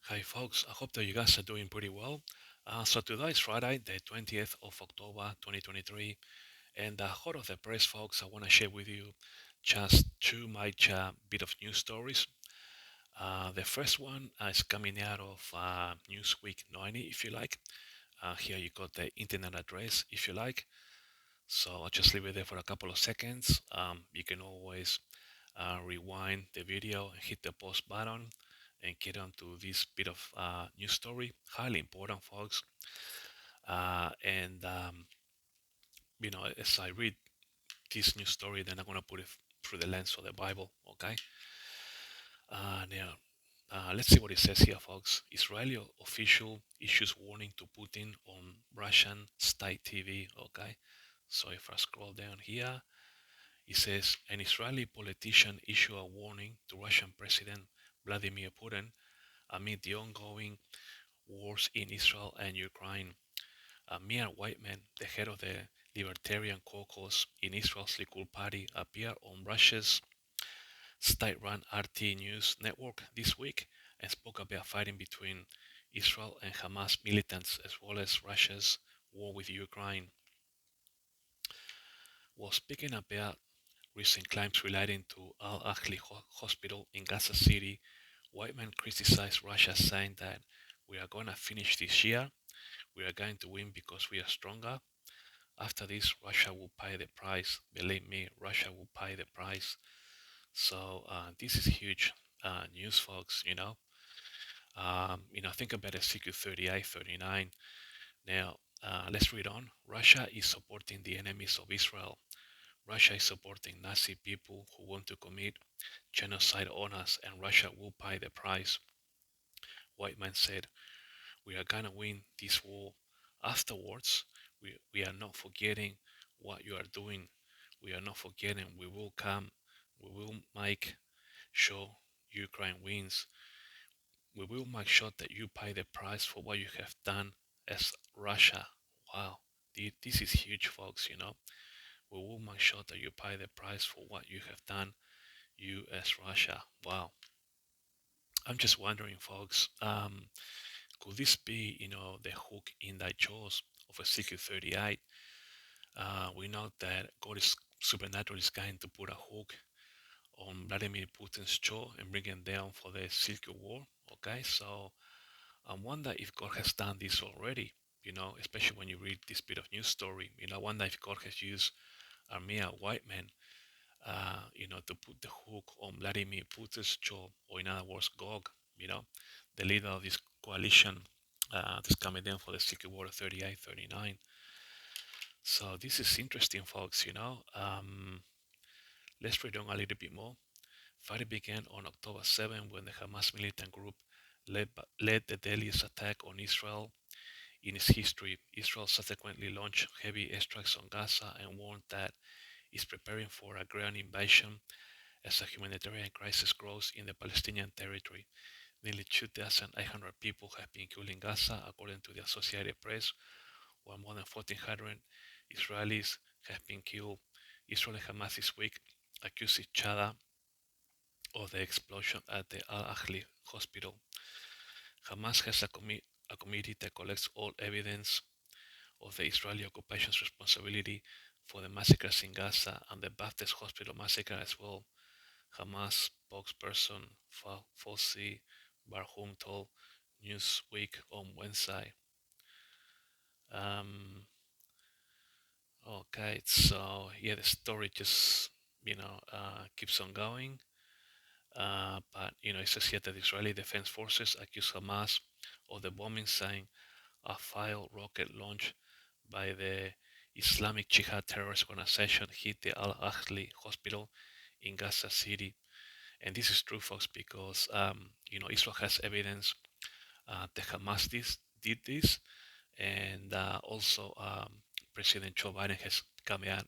Hi, folks. I hope that you guys are doing pretty well. So today is Friday, the 20th of October, 2023, and the hot of the press, folks. I want to share with you just two major bit of news stories. The first one is coming out of Newsweek 90, if you like. Here you got the internet address, if you like. So I'll just leave it there for a couple of seconds. You can always rewind the video and hit the pause button and get onto this bit of news story. Highly important, folks. And as I read this news story, then I'm gonna put it through the lens of the Bible. Okay. Now, let's see what it says here, folks. Israeli official issues warning to Putin on Russian state TV. Okay. So if I scroll down here, it says an Israeli politician issued a warning to Russian President Vladimir Putin amid the ongoing wars in Israel and Ukraine. Amir Whiteman, the head of the Libertarian Caucus in Israel's Likud party, appeared on Russia's state-run RT News network this week and spoke about fighting between Israel and Hamas militants as well as Russia's war with Ukraine. While speaking about recent claims relating to Al-Ahli Hospital in Gaza City, Whiteman criticized Russia, saying that we are going to finish this year. We are going to win because we are stronger. After this, Russia will pay the price. Believe me, Russia will pay the price. So this is huge news, folks. Think about Ezekiel 38, 39. Now, let's read on. Russia is supporting the enemies of Israel. Russia is supporting Nazi people who want to commit genocide on us, and Russia will pay the price. Whiteman said, we are going to win this war. Afterwards, we are not forgetting what you are doing. We are not forgetting. We will come. We will make sure Ukraine wins. We will make sure that you pay the price for what you have done as Russia. Wow. This is huge, folks. We will make sure that you pay the price for what you have done, you as Russia. Wow. I'm just wondering, folks, could this be, the hook in the jaws of Ezekiel 38? We know that God is supernaturally is going to put a hook on Vladimir Putin's jaw and bring him down for the Silk War. Okay, so I wonder if God has done this already. Especially when you read this bit of news story. I wonder if God has used Armia Whiteman, to put the hook on Vladimir Putin's jaw, or in other words, Gog. The leader of this coalition that's coming down for the Silk War 38, 39. So this is interesting, folks. Let's read on a little bit more. Fighting began on October 7 when the Hamas militant group led the deadliest attack on Israel in its history. Israel subsequently launched heavy airstrikes on Gaza and warned that it's preparing for a ground invasion as a humanitarian crisis grows in the Palestinian territory. Nearly 2,800 people have been killed in Gaza, according to the Associated Press, while more than 1,400 Israelis have been killed. Israel and Hamas this week accused each other of the explosion at the Al-Ahli hospital. Hamas has a committee that collects all evidence of the Israeli occupation's responsibility for the massacres in Gaza and the Baptist Hospital massacre as well. Hamas spokesperson Fawzi Barhum told Newsweek on Wednesday. Um, okay, so yeah, the story just keeps on going. But it says here that Israeli Defense Forces accuse Hamas of the bombing, saying a failed rocket launch by the Islamic Jihad terrorist organization hit the Al Ahli hospital in Gaza City. And this is true, folks, because Israel has evidence that Hamas did this, and also President Joe Biden has come out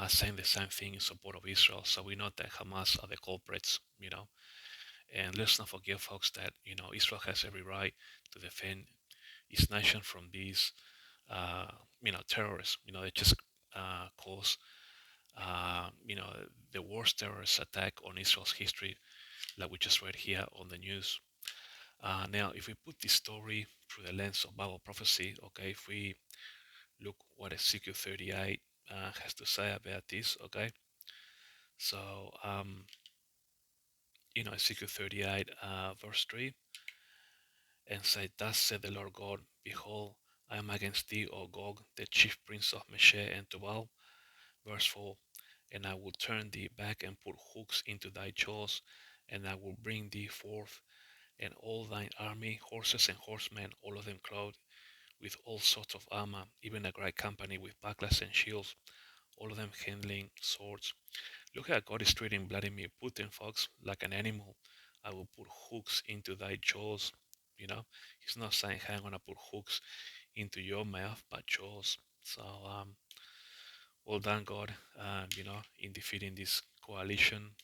saying the same thing in support of Israel. So we know that Hamas are the culprits. And let's not forget, folks, that Israel has every right to defend its nation from these terrorists. They just cause the worst terrorist attack on Israel's history, like we just read here on the news. Now, if we put this story through the lens of Bible prophecy, okay, if we look what Ezekiel 38 has to say about this, okay, so Ezekiel 38, verse 3, and say, "Thus said the Lord God, behold, I am against thee, O Gog, the chief prince of Meshech and Tubal." Verse 4, "And I will turn thee back and put hooks into thy jaws, and I will bring thee forth, and all thine army, horses and horsemen, all of them clothed with all sorts of armor, even a great company with bucklers and shields, all of them handling swords." Look how God is treating Vladimir Putin, folks, like an animal. "I will put hooks into thy jaws." He's not saying, "Hey, I'm going to put hooks into your mouth," but jaws. So, well done, God, in defeating this coalition,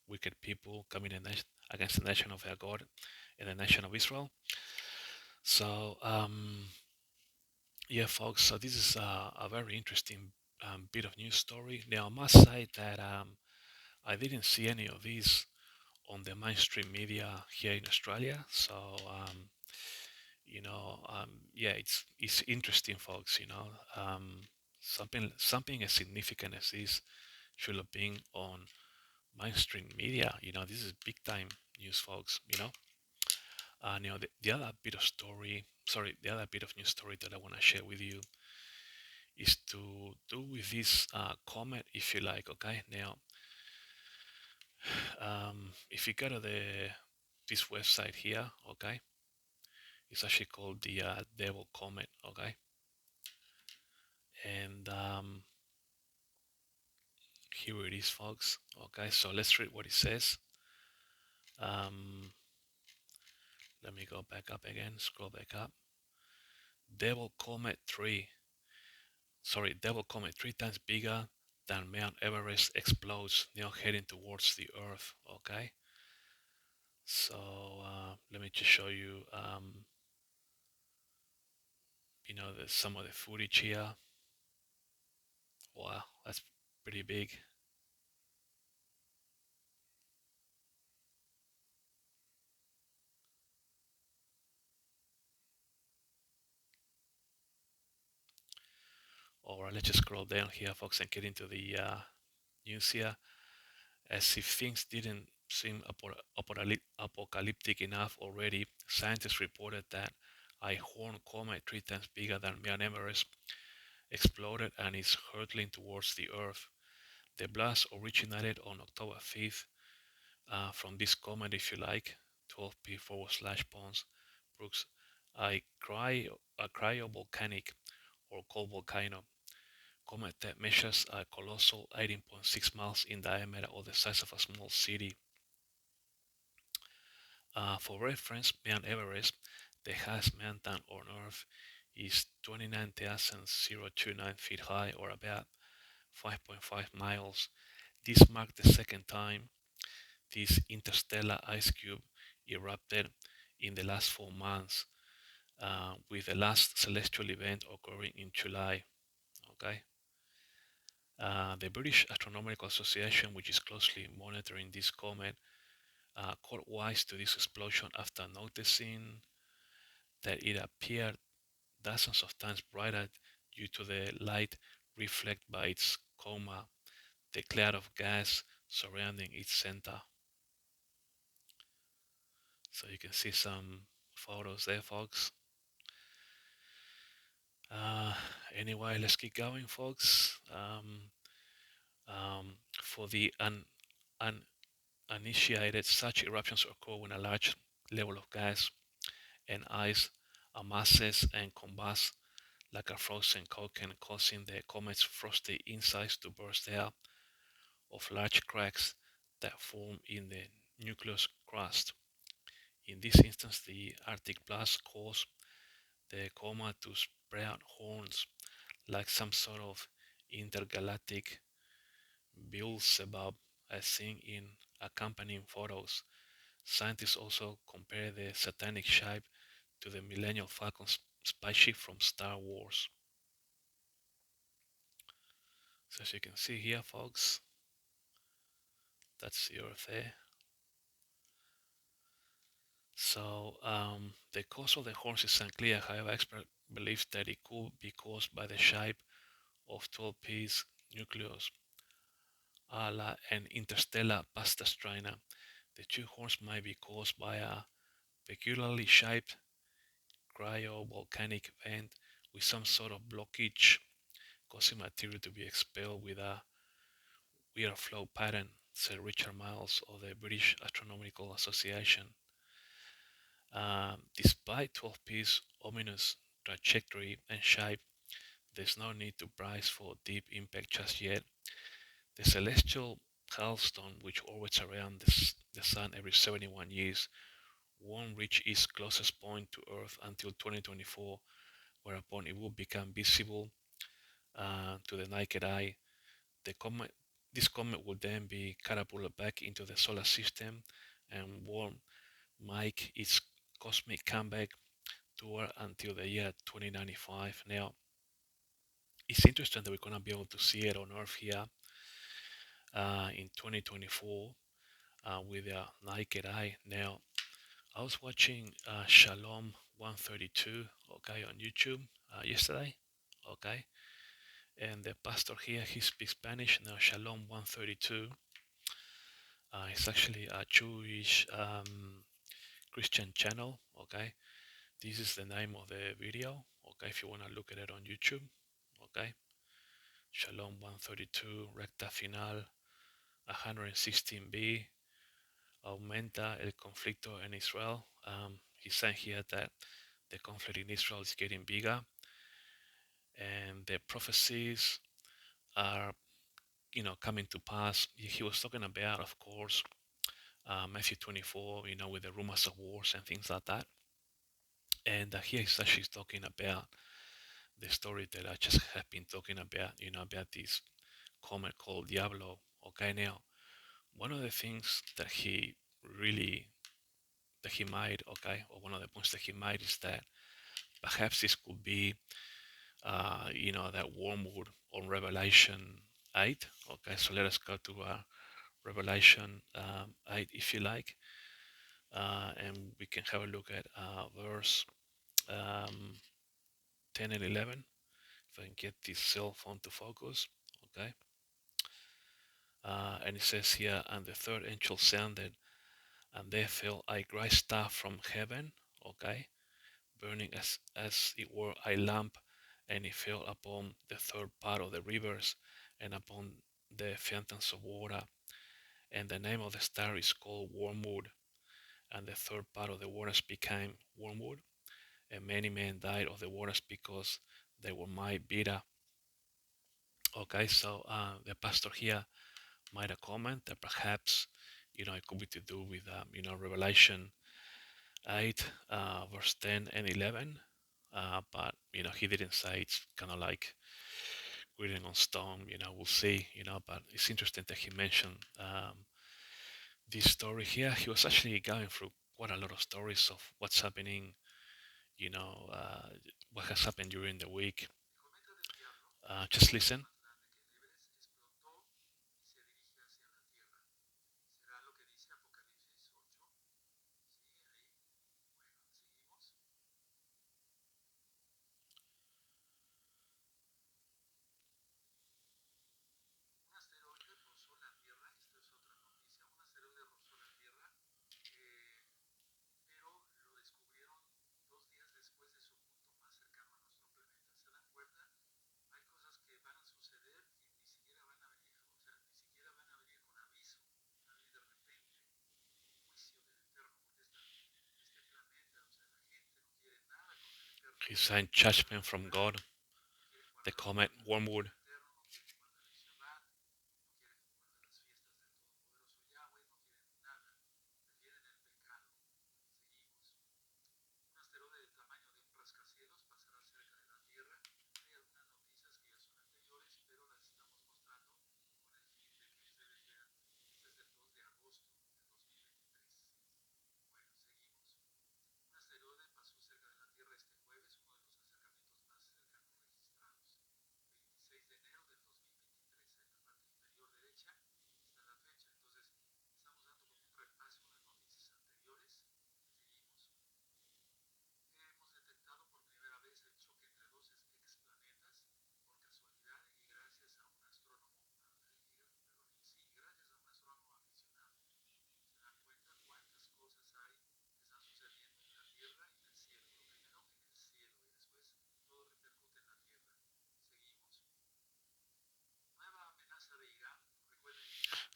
wicked people coming against the nation of our God and the nation of Israel. So, yeah, folks, so this is a very interesting bit of news story. Now, I must say that I didn't see any of these on the mainstream media here in Australia. So, yeah, it's interesting, folks. Something as significant as this should have been on mainstream media. This is big time news, folks. The other bit of story, sorry, the other bit of news story that I want to share with you is to do with this comet, if you like. Okay, now, if you go to this website here, okay, it's actually called the Devil Comet, okay, and here it is, folks. Okay, so let's read what it says. Um, Let me go back up again, scroll back up. Devil Comet 3, Devil Comet 3 times bigger than Mount Everest explodes, now heading towards the Earth. Okay, so let me just show you, some of the footage here. Wow, that's pretty big. All right, let's just scroll down here, folks, and get into the news here. As if things didn't seem apocalyptic enough already, scientists reported that a horned comet 3 times bigger than Mount Everest exploded and is hurtling towards the Earth. The blast originated on October 5th from this comet, if you like, 12P/Pons Brooks, a cryovolcanic or cold volcano comet that measures a colossal 18.6 miles in diameter, or the size of a small city. For reference, Mount Everest, the highest mountain on Earth, is 29,029 feet high, or about 5.5 miles. This marked the second time this interstellar ice cube erupted in the last 4 months, with the last celestial event occurring in July. Okay. The British Astronomical Association, which is closely monitoring this comet, caught wise to this explosion after noticing that it appeared dozens of times brighter due to the light reflected by its coma, the cloud of gas surrounding its center. So you can see some photos there, folks. Uh, anyway, let's keep going, folks. For the uninitiated, such eruptions occur when a large level of gas and ice amasses and combusts like a frozen coconut, causing the comet's frosty insides to burst out of large cracks that form in the nucleus crust. In this instance, the Arctic blast caused the comet to sprout horns like some sort of intergalactic Beelzebub, as seen in accompanying photos. Scientists also compare the satanic shape to the Millennium Falcon spaceship from Star Wars. So as you can see here, folks, that's the Earth there. So the cause of the horns is unclear. However, experts believe that it could be caused by the shape of 12-piece nucleus a la an interstellar pasta strainer. The two horns might be caused by a peculiarly shaped cryovolcanic vent with some sort of blockage, causing material to be expelled with a weird flow pattern, said Richard Miles of the British Astronomical Association. Despite 12-piece ominous trajectory and shape, there's no need to brace for deep impact just yet. The celestial hailstone, which orbits around the Sun every 71 years, won't reach its closest point to Earth until 2024, whereupon it will become visible to the naked eye. The comet, this comet will then be catapulted back into the solar system and won't make its cosmic comeback tour until the year 2095. Now, it's interesting that we're going to be able to see it on Earth here in 2024 with the naked eye. Now, I was watching Shalom 132, okay, on YouTube yesterday, okay, and the pastor here, he speaks Spanish. Now, Shalom 132 it's actually a Jewish Christian channel, okay. This is the name of the video, okay, if you want to look at it on YouTube, okay. Shalom 132, recta final 116b, aumenta el conflicto en Israel. He's saying here that the conflict in Israel is getting bigger, and the prophecies are, coming to pass. He was talking about, of course, Matthew 24, with the rumors of wars and things like that. And here he's actually talking about the story that I just have been talking about, about this comet called Diablo. Okay, now one of the things that he made, okay, or one of the points that he made is that perhaps this could be, that Wormwood on Revelation 8. Okay, so let us go to Revelation 8, if you like, and we can have a look at verse um, 10 and 11. If I can get this cell phone to focus, okay. And it says here, and the third angel sounded, and there fell a great star from heaven, okay, burning as it were a lamp, and it fell upon the third part of the rivers and upon the fountains of water. And the name of the star is called Wormwood, and the third part of the waters became wormwood, and many men died of the waters because they were made bitter. Okay, so the pastor here made a comment that perhaps, it could be to do with, Revelation 8, verse 10 and 11. But, he didn't say it's kind of like written on stone, we'll see, but it's interesting that he mentioned this story here. He was actually going through quite a lot of stories of what's happening, you know, uh, what has happened during the week. Just listen. He's saying judgment from God, the comet, Wormwood.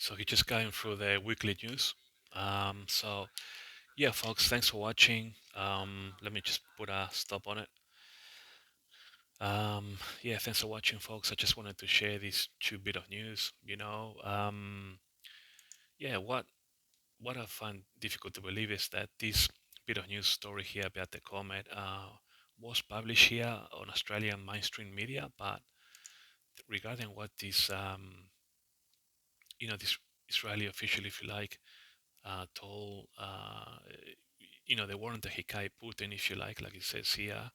So we're just going through the weekly news. So yeah, folks, thanks for watching. Let me just put a stop on it. Yeah, thanks for watching, folks. I just wanted to share these two bit of news. Yeah, what I find difficult to believe is that this bit of news story here about the comet was published here on Australian mainstream media, but regarding what this this Israeli official, if you like, told the warrant that he Putin, if you like it says here.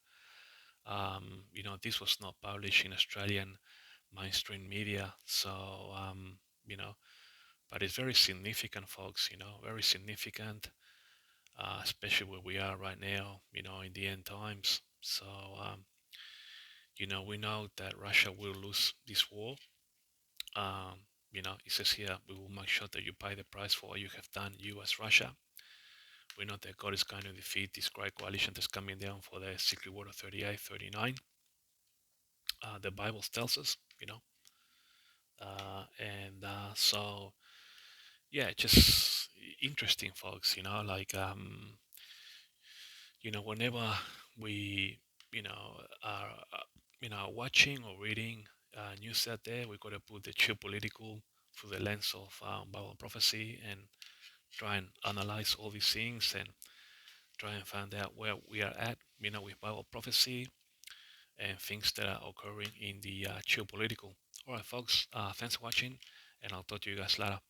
This was not published in Australian mainstream media, so you know, but it's very significant, folks. Very significant, especially where we are right now. In the end times. So we know that Russia will lose this war. It says here, we will make sure that you pay the price for what you have done, you as Russia. We know that God is going to defeat this great coalition that's coming down for the secret word of 38, 39. The Bible tells us, and so yeah, just interesting, folks. Whenever we, are, watching or reading news out there, we got to put the geopolitical through the lens of Bible prophecy and try and analyze all these things and try and find out where we are at, with Bible prophecy and things that are occurring in the geopolitical. All right, folks, thanks for watching, and I'll talk to you guys later.